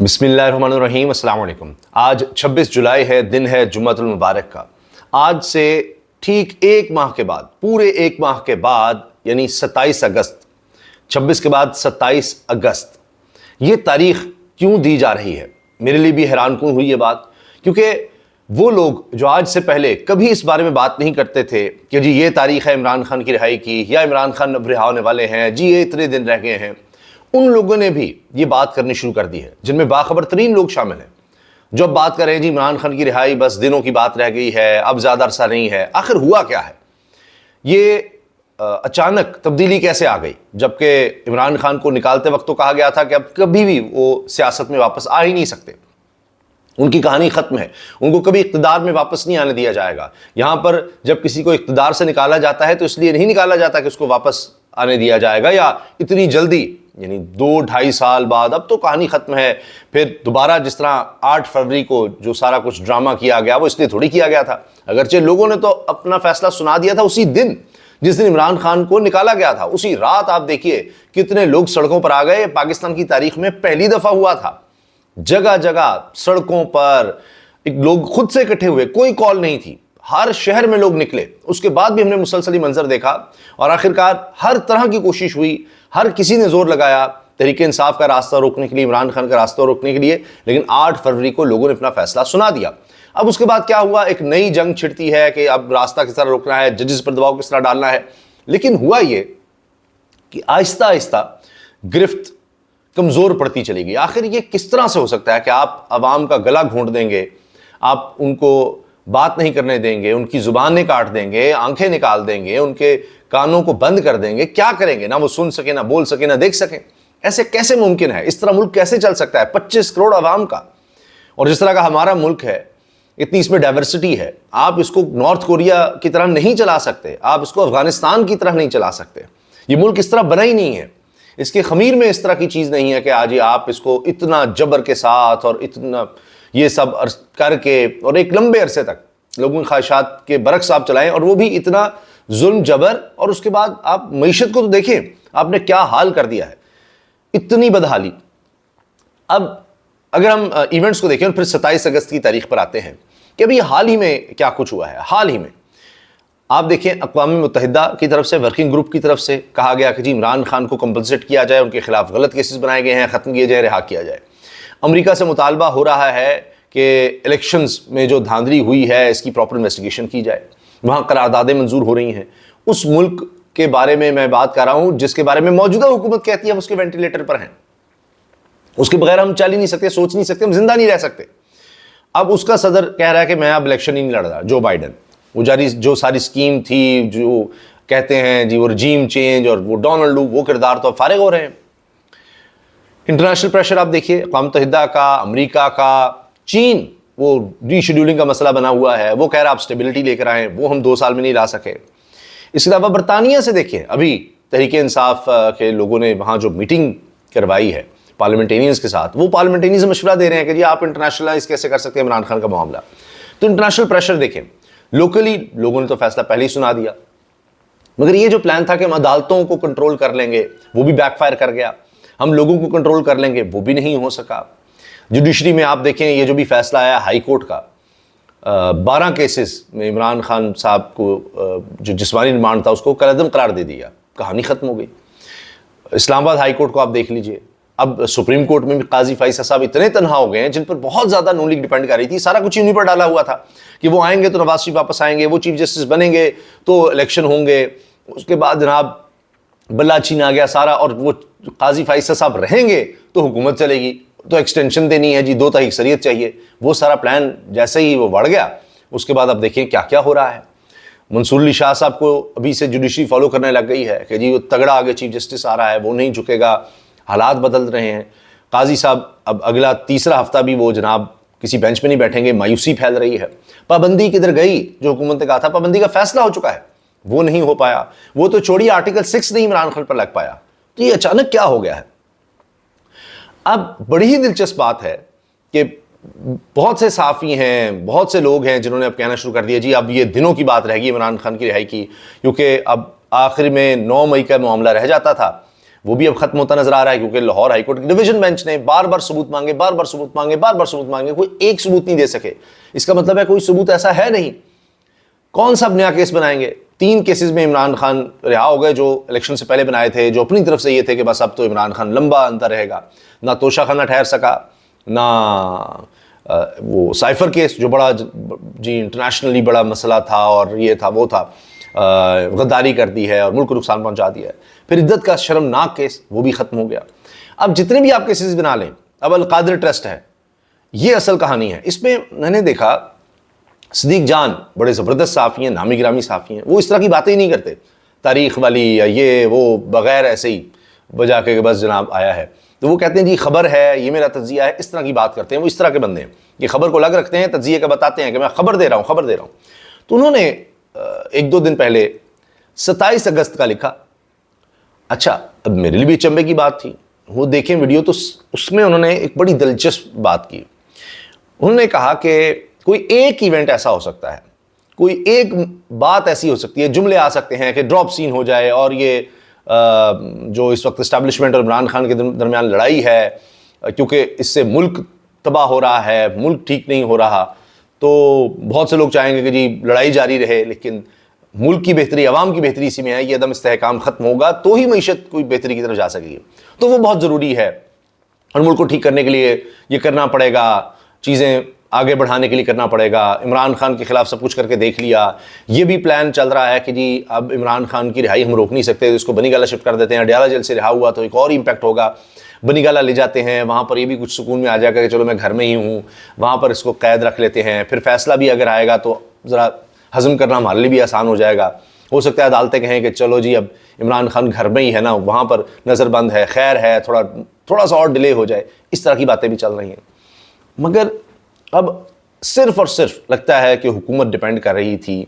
بسم اللہ الرحمن الرحیم۔ السلام علیکم۔ آج 26 جولائی ہے، دن ہے جمعۃ المبارک کا۔ آج سے ٹھیک ایک ماہ کے بعد، پورے ایک ماہ کے بعد، یعنی 27 اگست، 26 کے بعد 27 اگست، یہ تاریخ کیوں دی جا رہی ہے؟ میرے لیے بھی حیران کن ہوئی یہ بات، کیونکہ وہ لوگ جو آج سے پہلے کبھی اس بارے میں بات نہیں کرتے تھے کہ جی یہ تاریخ ہے عمران خان کی رہائی کی، یا عمران خان اب رہا ہونے والے ہیں، جی یہ اتنے دن رہ گئے ہیں، ان لوگوں نے بھی یہ بات کرنی شروع کر دی ہے، جن میں باخبر ترین لوگ شامل ہیں، جو اب بات کر رہے ہیں جی عمران خان کی رہائی بس دنوں کی بات رہ گئی ہے، اب زیادہ عرصہ نہیں ہے۔ آخر ہوا کیا ہے؟ یہ اچانک تبدیلی کیسے آ گئی؟ جبکہ عمران خان کو نکالتے وقت تو کہا گیا تھا کہ اب کبھی بھی وہ سیاست میں واپس آ ہی نہیں سکتے، ان کی کہانی ختم ہے، ان کو کبھی اقتدار میں واپس نہیں آنے دیا جائے گا۔ یہاں پر جب کسی کو اقتدار سے نکالا جاتا ہے تو اس لیے نہیں نکالا جاتا کہ اس کو واپس آنے دیا جائے گا یا اتنی جلدی، یعنی 2-2.5 سال بعد اب تو کہانی ختم ہے، پھر دوبارہ جس طرح 8 فروری کو جو سارا کچھ ڈرامہ کیا گیا وہ اس لیے تھوڑی کیا گیا تھا، اگرچہ لوگوں نے تو اپنا فیصلہ سنا دیا تھا اسی دن جس دن عمران خان کو نکالا گیا تھا، اسی رات آپ دیکھیے کتنے لوگ سڑکوں پر آ گئے۔ پاکستان کی تاریخ میں پہلی دفعہ ہوا تھا، جگہ جگہ سڑکوں پر لوگ خود سے اکٹھے ہوئے، کوئی کال نہیں تھی، ہر شہر میں لوگ نکلے۔ اس کے بعد بھی ہم نے مسلسل منظر دیکھا اور آخرکار ہر طرح کی کوشش ہوئی، ہر کسی نے زور لگایا تحریک انصاف کا راستہ روکنے کے لیے، عمران خان کا راستہ روکنے کے لیے، لیکن 8 فروری کو لوگوں نے اپنا فیصلہ سنا دیا۔ اب اس کے بعد کیا ہوا؟ ایک نئی جنگ چھڑتی ہے کہ اب راستہ کس طرح روکنا ہے، ججز پر دباؤ کس طرح ڈالنا ہے، لیکن ہوا یہ کہ آہستہ آہستہ گرفت کمزور پڑتی چلی گئی۔ آخر یہ کس طرح سے ہو سکتا ہے کہ آپ عوام کا گلا گھونٹ دیں گے، آپ ان کو بات نہیں کرنے دیں گے، ان کی زبانیں کاٹ دیں گے، آنکھیں نکال دیں گے، ان کے کانوں کو بند کر دیں گے، کیا کریں گے؟ نہ وہ سن سکیں، نہ بول سکیں، نہ دیکھ سکیں۔ ایسے کیسے ممکن ہے؟ اس طرح ملک کیسے چل سکتا ہے 25 کروڑ عوام کا؟ اور جس طرح کا ہمارا ملک ہے، اتنی اس میں ڈائیورسٹی ہے، آپ اس کو نارتھ کوریا کی طرح نہیں چلا سکتے، آپ اس کو افغانستان کی طرح نہیں چلا سکتے۔ یہ ملک اس طرح بنا ہی نہیں ہے، اس کے خمیر میں اس طرح کی چیز نہیں ہے کہ آج آپ اس کو اتنا جبر کے ساتھ اور اتنا یہ سب کر کے اور ایک لمبے عرصے تک لوگوں کی خواہشات کے برعکس آپ چلائیں، اور وہ بھی اتنا ظلم جبر۔ اور اس کے بعد آپ معیشت کو تو دیکھیں، آپ نے کیا حال کر دیا ہے، اتنی بدحالی۔ اب اگر ہم ایونٹس کو دیکھیں اور پھر 27 اگست کی تاریخ پر آتے ہیں کہ ابھی حال ہی میں کیا کچھ ہوا ہے۔ حال ہی میں آپ دیکھیں اقوام متحدہ کی طرف سے، ورکنگ گروپ کی طرف سے کہا گیا کہ جی عمران خان کو کمپنسیٹ کیا جائے، ان کے خلاف غلط کیسز بنائے گئے ہیں، ختم کیے جائیں، رہا کیا جائے۔ امریکہ سے مطالبہ ہو رہا ہے کہ الیکشنز میں جو دھاندلی ہوئی ہے اس کی پراپر انویسٹیگیشن کی جائے۔ وہاں قراردادیں منظور ہو رہی ہیں۔ اس ملک کے بارے میں میں بات کر رہا ہوں جس کے بارے میں موجودہ حکومت کہتی ہے ہم اس کے وینٹیلیٹر پر ہیں، اس کے بغیر ہم چل ہی نہیں سکتے، سوچ نہیں سکتے، ہم زندہ نہیں رہ سکتے۔ اب اس کا صدر کہہ رہا ہے کہ میں اب الیکشن ہی نہیں لڑ رہا، جو بائیڈن، وہ جو ساری اسکیم تھی، جو کہتے ہیں جی وہ رجیم چینج اور وہ ڈونلڈ، وہ کردار تو اب فارغ ہو رہے ہیں۔ انٹرنیشنل پریشر آپ دیکھیے، اقوام متحدہ کا، امریکہ کا، چین، وہ ری شیڈولنگ کا مسئلہ بنا ہوا ہے، وہ کہہ رہا ہے آپ سٹیبلٹی لے کر آئیں، وہ ہم 2 سال میں نہیں لا سکے۔ اس کے علاوہ برطانیہ سے دیکھیں، ابھی تحریک انصاف کے لوگوں نے وہاں جو میٹنگ کروائی ہے پارلیمنٹینینز کے ساتھ، وہ پارلیمنٹینینز مشورہ دے رہے ہیں کہ جی آپ انٹرنیشنلائز کیسے کر سکتے ہیں عمران خان کا معاملہ۔ تو انٹرنیشنل پریشر دیکھیں، لوکلی لوگوں نے تو فیصلہ پہلے ہی سنا دیا، مگر یہ جو پلان تھا کہ ہم عدالتوں کو کنٹرول کر لیں گے، وہ بھی بیک فائر کر گیا، ہم لوگوں کو کنٹرول کر لیں گے، وہ بھی نہیں ہو سکا۔ جوڈیشری میں آپ دیکھیں یہ جو بھی فیصلہ آیا ہائی کورٹ کا، 12 کیسز میں عمران خان صاحب کو جو جسمانی ریمانڈ تھا اس کو کالعدم قرار دے دیا، کہانی ختم ہو گئی۔ اسلام آباد ہائی کورٹ کو آپ دیکھ لیجئے، اب سپریم کورٹ میں بھی قاضی فیصل صاحب اتنے تنہا ہو گئے ہیں جن پر بہت زیادہ نون لیگ ڈیپینڈ کر رہی تھی، سارا کچھ انہیں پر ڈالا ہوا تھا کہ وہ آئیں گے تو نواز شریف واپس آئیں گے، وہ چیف جسٹس بنیں گے تو الیکشن ہوں گے، اس کے بعد جناب بلا چھین آ گیا سارا، اور وہ قاضی فیصل صاحب رہیں گے تو حکومت چلے گی، تو ایکسٹینشن دینی ہے جی، 2 تاریخ اکثریت چاہیے۔ وہ سارا پلان جیسے ہی وہ بڑھ گیا، اس کے بعد اب دیکھیں کیا کیا ہو رہا ہے۔ منصور علی شاہ صاحب کو ابھی سے جوڈیشری فالو کرنے لگ گئی ہے کہ جی وہ تگڑا آگے چیف جسٹس آ رہا ہے، وہ نہیں جھکے گا، حالات بدل رہے ہیں۔ قاضی صاحب اب اگلا تیسرا ہفتہ بھی وہ جناب کسی بینچ میں نہیں بیٹھیں گے، مایوسی پھیل رہی ہے۔ پابندی کدھر گئی؟ جو حکومت نے کہا تھا پابندی کا فیصلہ ہو چکا ہے، وہ نہیں ہو پایا، وہ تو چھوڑی آرٹیکل 6 نہیں عمران خان پر لگ پایا۔ تو یہ اچانک کیا ہو گیا ہے؟ اب بڑی ہی دلچسپ بات ہے کہ بہت سے صحافی ہیں، بہت سے لوگ ہیں جنہوں نے اب کہنا شروع کر دیا جی اب یہ دنوں کی بات رہ گئی عمران خان کی رہائی کی، کیونکہ اب آخر میں 9 مئی کا معاملہ رہ جاتا تھا، وہ بھی اب ختم ہوتا نظر آ رہا ہے، کیونکہ لاہور ہائی کورٹ کے ڈویژن بینچ نے بار بار ثبوت مانگے، بار بار ثبوت مانگے، بار بار ثبوت مانگے، کوئی ایک ثبوت نہیں دے سکے. اس کا مطلب ہے کوئی ثبوت ایسا ہے نہیں. کون سا نیا کیس بنائیں گے؟ 3 کیسز میں عمران خان رہا ہو گئے جو الیکشن سے پہلے بنائے تھے، جو اپنی طرف سے یہ تھے کہ بس اب تو عمران خان لمبا اندر رہے گا. نہ توشہ خانہ ٹھہر سکا، نہ وہ سائفر کیس جو بڑا جی انٹرنیشنلی بڑا مسئلہ تھا اور یہ تھا وہ تھا، غداری کر دی ہے اور ملک کو نقصان پہنچا دیا ہے. پھر عدت کا شرمناک کیس، وہ بھی ختم ہو گیا. اب جتنے بھی آپ کیسز بنا لیں، اب القادر ٹرسٹ ہے، یہ اصل کہانی ہے. اس میں میں نے دیکھا صدیق جان بڑے زبردست صحافی ہیں، نامی گرامی صحافی ہیں، وہ اس طرح کی باتیں ہی نہیں کرتے تاریخ والی یا یہ وہ، بغیر ایسے ہی بجا کے بس جناب آیا ہے. تو وہ کہتے ہیں جی خبر ہے، یہ میرا تجزیہ ہے، اس طرح کی بات کرتے ہیں. وہ اس طرح کے بندے ہیں کہ خبر کو الگ رکھتے ہیں، تجزیے کا بتاتے ہیں کہ میں خبر دے رہا ہوں، خبر دے رہا ہوں. تو انہوں نے 1-2 دن پہلے 27 اگست کا لکھا. اچھا، اب میرے لیے بھی چمبے کی بات تھی، وہ دیکھیں ویڈیو تو اس میں انہوں نے ایک بڑی دلچسپ بات کی. انہوں نے کہا کہ کوئی ایک ایونٹ ایسا ہو سکتا ہے، کوئی ایک بات ایسی ہو سکتی ہے، جملے آ سکتے ہیں کہ ڈراپ سین ہو جائے اور یہ جو اس وقت اسٹیبلشمنٹ اور عمران خان کے درمیان لڑائی ہے، کیونکہ اس سے ملک تباہ ہو رہا ہے، ملک ٹھیک نہیں ہو رہا، تو بہت سے لوگ چاہیں گے کہ جی لڑائی جاری رہے، لیکن ملک کی بہتری، عوام کی بہتری اسی میں ہے. یہ عدم استحکام ختم ہوگا تو ہی معیشت کوئی بہتری کی طرف جا سکے گی. تو وہ بہت ضروری ہے اور ملک کو ٹھیک کرنے کے لیے یہ کرنا پڑے گا، چیزیں آگے بڑھانے کے لیے کرنا پڑے گا. عمران خان کے خلاف سب کچھ کر کے دیکھ لیا. یہ بھی پلان چل رہا ہے کہ جی اب عمران خان کی رہائی ہم روک نہیں سکتے، اس کو بنی گالہ شفٹ کر دیتے ہیں. اڈیالہ جیل سے رہا ہوا تو ایک اور امپیکٹ ہوگا. بنی گالہ لے جاتے ہیں، وہاں پر یہ بھی کچھ سکون میں آ جائے گا کہ چلو میں گھر میں ہی ہوں، وہاں پر اس کو قید رکھ لیتے ہیں. پھر فیصلہ بھی اگر آئے گا تو ذرا ہضم کرنا ہمارے لیے بھی آسان ہو جائے گا. ہو سکتا ہے عدالتیں کہیں کہ چلو جی اب عمران خان گھر میں ہی ہے نا، وہاں پر نظر بند ہے، خیر ہے، تھوڑا سا اور ڈیلے ہو جائے. اس طرح کی باتیں بھی چل رہی ہیں. مگر اب صرف اور صرف لگتا ہے کہ حکومت ڈیپینڈ کر رہی تھی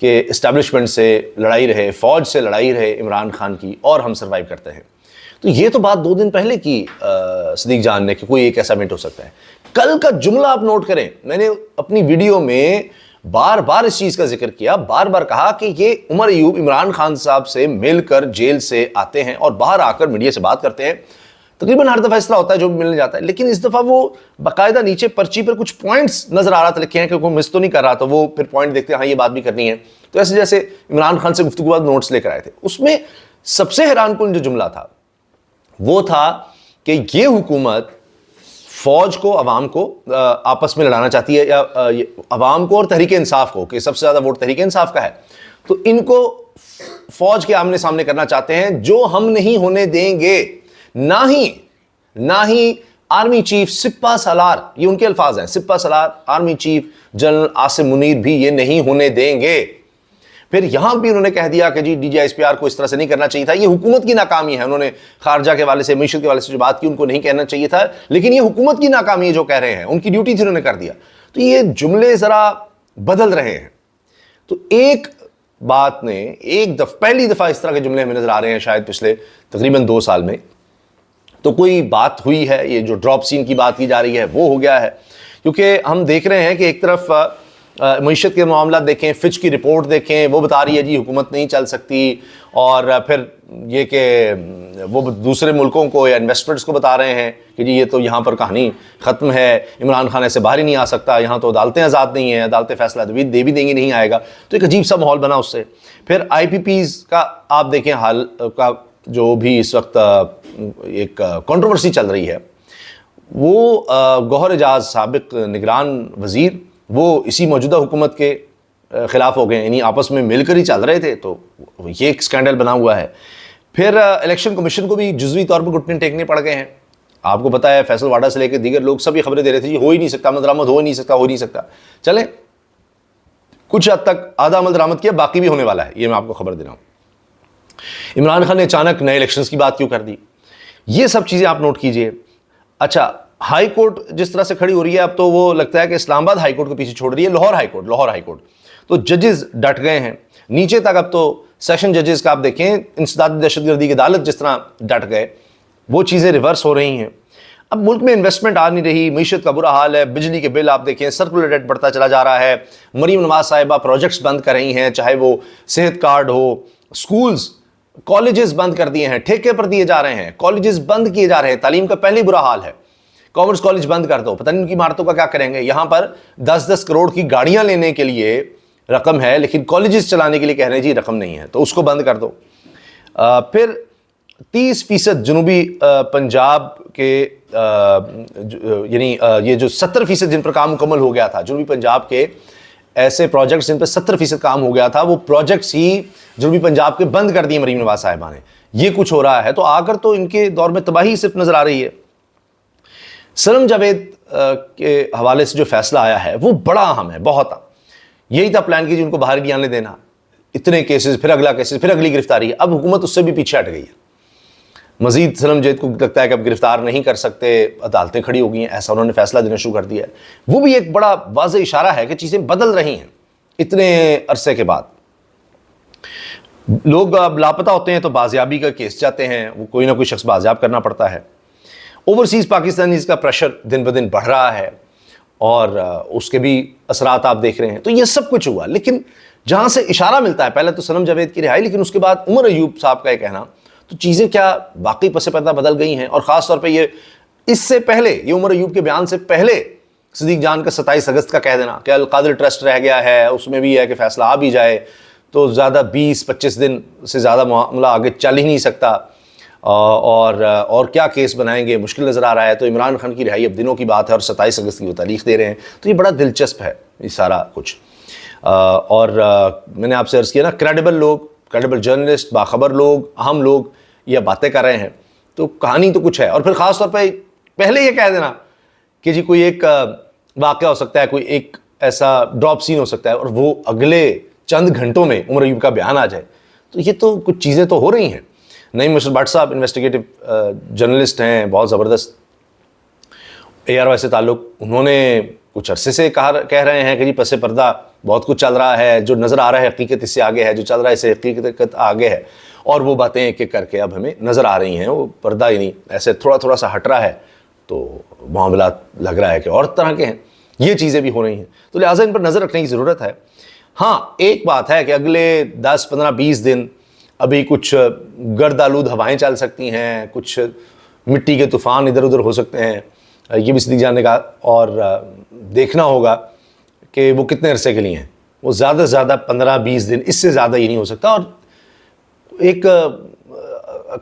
کہ اسٹیبلشمنٹ سے لڑائی رہے، فوج سے لڑائی رہے عمران خان کی، اور ہم سروائیو کرتے ہیں. تو یہ تو بات 2 دن پہلے کی صدیق جان نے کہ کوئی ایک ایسا ایونٹ ہو سکتا ہے. کل کا جملہ آپ نوٹ کریں، میں نے اپنی ویڈیو میں بار بار اس چیز کا ذکر کیا، بار بار کہا کہ یہ عمر ایوب عمران خان صاحب سے مل کر جیل سے آتے ہیں اور باہر آ کر میڈیا سے بات کرتے ہیں. تقریباً ہر دفعہ اس طرح ہوتا ہے جو بھی ملنے جاتا ہے، لیکن اس دفعہ وہ باقاعدہ نیچے پرچی پر کچھ پوائنٹس نظر آ رہا تھا لکھے ہیں کہ کوئی مس تو نہیں کر رہا، تو وہ پھر پوائنٹ دیکھتے ہیں ہاں یہ بات بھی کرنی ہے. تو ایسے جیسے عمران خان سے گفتگو بعد نوٹس لے کر آئے تھے. اس میں سب سے حیران کن جو جملہ تھا وہ تھا کہ یہ حکومت فوج کو، عوام کو آپس میں لڑانا چاہتی ہے، یا عوام کو اور تحریک انصاف کو، کہ سب سے زیادہ ووٹ تحریک انصاف کا ہے، تو ان کو فوج کے آمنے سامنے کرنا چاہتے ہیں، جو ہم نہیں ہونے دیں گے. نہ ہی آرمی چیف سپہ سالار، یہ ان کے الفاظ ہیں، سپہ سالار army chief general Asim Munir بھی یہ نہیں ہونے دیں گے. پھر یہاں بھی انہوں نے کہہ دیا کہ جی D G S P R کو اس طرح سے نہیں کرنا چاہیے تھا، یہ حکومت کی ناکامی ہے. انہوں نے خارجہ کے حوالے سے، معیشت کے حوالے سے جو بات کی ان کو نہیں کہنا چاہیے تھا، لیکن یہ حکومت کی ناکامی ہے جو کہہ رہے ہیں، ان کی ڈیوٹی تھی انہوں نے کر دیا. تو یہ جملے ذرا بدل رہے ہیں. تو ایک بات نے پہلی دفعہ اس طرح کے جملے ہمیں نظر آ رہے ہیں شاید پچھلے تقریباً 2 سال میں. تو کوئی بات ہوئی ہے، یہ جو ڈراپ سین کی بات کی جا رہی ہے وہ ہو گیا ہے، کیونکہ ہم دیکھ رہے ہیں کہ ایک طرف معیشت کے معاملات دیکھیں، فچ کی رپورٹ دیکھیں، وہ بتا رہی ہے جی حکومت نہیں چل سکتی، اور پھر یہ کہ وہ دوسرے ملکوں کو یا انویسٹرز کو بتا رہے ہیں کہ جی یہ تو یہاں پر کہانی ختم ہے، عمران خان ایسے باہر ہی نہیں آ سکتا، یہاں تو عدالتیں آزاد نہیں ہیں، عدالتیں فیصلہ دے بھی دیں گی نہیں آئے گا. تو ایک عجیب سا ماحول بنا اس سے. پھر آئی پی پیز کا آپ دیکھیں حال کا، جو بھی اس وقت ایک کنٹروورسی چل رہی ہے، وہ گوہر اعجاز سابق نگران وزیر وہ اسی موجودہ حکومت کے خلاف ہو گئے، یعنی آپس میں مل کر ہی چل رہے تھے، تو یہ ایک سکینڈل بنا ہوا ہے. پھر الیکشن کمیشن کو بھی جزوی طور پر گھٹنے ٹیکنے پڑ گئے ہیں. آپ کو پتا ہے فیصل واڈا سے لے کے دیگر لوگ سب یہ خبریں دے رہے تھے جی ہو ہی نہیں سکتا، عمل درآمد ہو ہی نہیں سکتا. چلیں کچھ حد تک آدھا عمل درآمد کیا، باقی بھی ہونے والا ہے، یہ میں آپ کو خبر دے رہا ہوں. عمران خان نے اچانک نئے الیکشنز کی بات کیوں کر دی، یہ سب چیزیں آپ نوٹ کیجئے. اچھا، ہائی کورٹ جس طرح سے کھڑی ہو رہی ہے اب تو وہ لگتا ہے کہ اسلام آباد ہائی کورٹ کو پیچھے چھوڑ رہی ہے، لاہور ہائی کورٹ. تو ججز ڈٹ گئے ہیں نیچے تک. اب تو سیشن ججز کا آپ دیکھیں، انسداد دہشت گردی کی عدالت جس طرح ڈٹ گئے، وہ چیزیں ریورس ہو رہی ہیں. اب ملک میں انویسٹمنٹ آ نہیں رہی، معیشت کا برا حال ہے، بجلی کے بل آپ دیکھیں سرکولر ریٹ بڑھتا چلا جا رہا ہے. مریم نواز صاحبہ پروجیکٹس بند کر رہی ہیں، چاہے وہ صحت کارڈ ہو، سکولز کالجز بند کر دیے ہیں, ٹھیکے پر دیے جا رہے ہیں, کالجز بند کیے جا رہے ہیں, تعلیم کا پہلے برا حال ہے. کامرس کالج بند کر دو, پتہ نہیں ان کی عمارتوں کا کیا کریں گے. یہاں پر 10-10 کروڑ کی گاڑیاں لینے کے لیے رقم ہے, لیکن کالجز چلانے کے لیے کہہ رہے ہیں جی رقم نہیں ہے, تو اس کو بند کر دو. پھر 30% جنوبی پنجاب کے یعنی یہ جو 70% جن پر کام مکمل ہو گیا تھا, جنوبی پنجاب کے ایسے پروجیکٹس جن پہ 70% کام ہو گیا تھا, وہ پروجیکٹس ہی جنوبی پنجاب کے بند کر دیے مریم نواز صاحبہ نے. یہ کچھ ہو رہا ہے, تو آ کر تو ان کے دور میں تباہی صرف نظر آ رہی ہے. سنم جاوید کے حوالے سے جو فیصلہ آیا ہے وہ بڑا اہم ہے, بہت اہم. یہی تھا پلان کی جن کو باہر نہیں آنے دینا, اتنے کیسز, پھر اگلا کیسز, پھر اگلی گرفتاری. اب حکومت اس سے بھی پیچھے ہٹ گئی ہے. مزید سنم جاوید کو لگتا ہے کہ اب گرفتار نہیں کر سکتے, عدالتیں کھڑی ہو گئی ہیں, ایسا انہوں نے فیصلہ دینا شروع کر دیا ہے. وہ بھی ایک بڑا واضح اشارہ ہے کہ چیزیں بدل رہی ہیں اتنے عرصے کے بعد. لوگ اب لاپتہ ہوتے ہیں تو بازیابی کا کیس جاتے ہیں, وہ کوئی نہ کوئی شخص بازیاب کرنا پڑتا ہے. اوورسیز پاکستانیز کا پریشر دن بدن بڑھ رہا ہے, اور اس کے بھی اثرات آپ دیکھ رہے ہیں. تو یہ سب کچھ ہوا, لیکن جہاں سے اشارہ ملتا ہے, پہلے تو سنم جاوید کی رہائی, لیکن اس کے بعد عمر ایوب صاحب کا یہ کہنا, تو چیزیں کیا واقعی پس پردہ بدل گئی ہیں. اور خاص طور پہ یہ اس سے پہلے, یہ عمر ایوب کے بیان سے پہلے صدیق جان کا 27 اگست کا کہہ دینا کہ القادر ٹرسٹ رہ گیا ہے, اس میں بھی ہے کہ فیصلہ آ بھی جائے تو زیادہ 20-25 دن سے زیادہ معاملہ آگے چل ہی نہیں سکتا, اور کیا کیس بنائیں گے, مشکل نظر آ رہا ہے. تو عمران خان کی رہائی اب دنوں کی بات ہے, اور 27 اگست کی وہ تاریخ دے رہے ہیں. تو یہ بڑا دلچسپ ہے یہ سارا کچھ. اور میں نے آپ سے عرض کیا نا, کریڈیبل لوگ, کریڈیبل جرنلسٹ, باخبر لوگ, اہم لوگ یہ باتیں کر رہے ہیں, تو کہانی تو کچھ ہے. اور پھر خاص طور پہ پہلے یہ کہہ دینا کہ جی کوئی ایک واقعہ ہو سکتا ہے, کوئی ایک ایسا ڈراپ سین ہو سکتا ہے, اور وہ اگلے چند گھنٹوں میں عمر ایوب کا بیان آ جائے. تو یہ تو کچھ چیزیں تو ہو رہی ہیں. نعیم مشرف بٹ صاحب انویسٹیگیٹو جرنلسٹ ہیں, بہت زبردست, ARY سے تعلق. انہوں نے کچھ عرصے سے کہہ رہے ہیں کہ جی پس پردہ بہت کچھ چل رہا ہے, جو نظر آ رہا ہے حقیقت اس سے آگے ہے, جو چل رہا ہے اس سے حقیقت آگے ہے. اور وہ باتیں ایک ایک کر کے اب ہمیں نظر آ رہی ہیں. وہ پردہ ہی نہیں, ایسے تھوڑا سا ہٹ رہا ہے تو معاملات لگ رہا ہے کہ اور طرح کے ہیں. یہ چیزیں بھی ہو رہی ہیں, تو لہٰذا ان پر نظر رکھنے کی ضرورت ہے. ہاں ایک بات ہے کہ اگلے 10-15-20 دن ابھی کچھ گرد آلود ہوائیں چل سکتی ہیں, کچھ مٹی کے طوفان ادھر ادھر ہو سکتے ہیں, یہ بھی صدیق جان نے کہا. اور دیکھنا ہوگا کہ وہ کتنے عرصے کے لیے ہیں. وہ زیادہ سے زیادہ 15-20 دن, اس سے زیادہ یہ نہیں ہو سکتا. اور ایک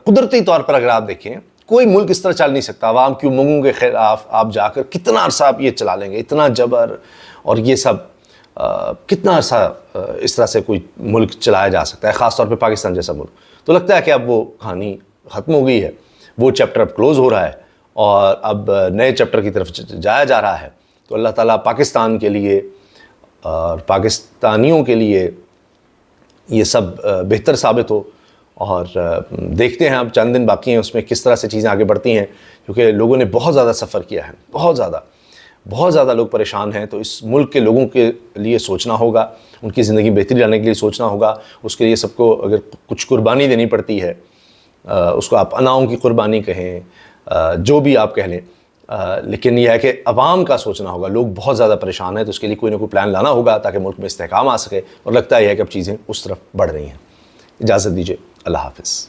قدرتی طور پر اگر آپ دیکھیں, کوئی ملک اس طرح چل نہیں سکتا. عوام کی امنگوں کے خلاف آپ جا کر کتنا عرصہ آپ یہ چلا لیں گے, اتنا جبر اور یہ سب, کتنا عرصہ اس طرح سے کوئی ملک چلایا جا سکتا ہے, خاص طور پہ پاکستان جیسا ملک. تو لگتا ہے کہ اب وہ کہانی ختم ہو گئی ہے, وہ چیپٹر اب کلوز ہو رہا ہے, اور اب نئے چیپٹر کی طرف جایا جا رہا ہے. تو اللہ تعالیٰ پاکستان کے لیے اور پاکستانیوں کے لیے یہ سب بہتر ثابت ہو. اور دیکھتے ہیں اب چند دن باقی ہیں, اس میں کس طرح سے چیزیں آگے بڑھتی ہیں, کیونکہ لوگوں نے بہت زیادہ سفر کیا ہے, بہت زیادہ لوگ پریشان ہیں. تو اس ملک کے لوگوں کے لیے سوچنا ہوگا, ان کی زندگی بہتری لانے کے لیے سوچنا ہوگا. اس کے لیے سب کو اگر کچھ قربانی دینی پڑتی ہے, اس کو آپ اناؤں کی قربانی کہیں, جو بھی آپ کہہ لیں, لیکن یہ ہے کہ عوام کا سوچنا ہوگا. لوگ بہت زیادہ پریشان ہیں, تو اس کے لیے کوئی نہ کوئی پلان لانا ہوگا تاکہ ملک میں استحکام آ سکے. اور لگتا ہے کہ اب چیزیں اس طرف بڑھ رہی ہیں. اجازت دیجیے, اللہ حافظ.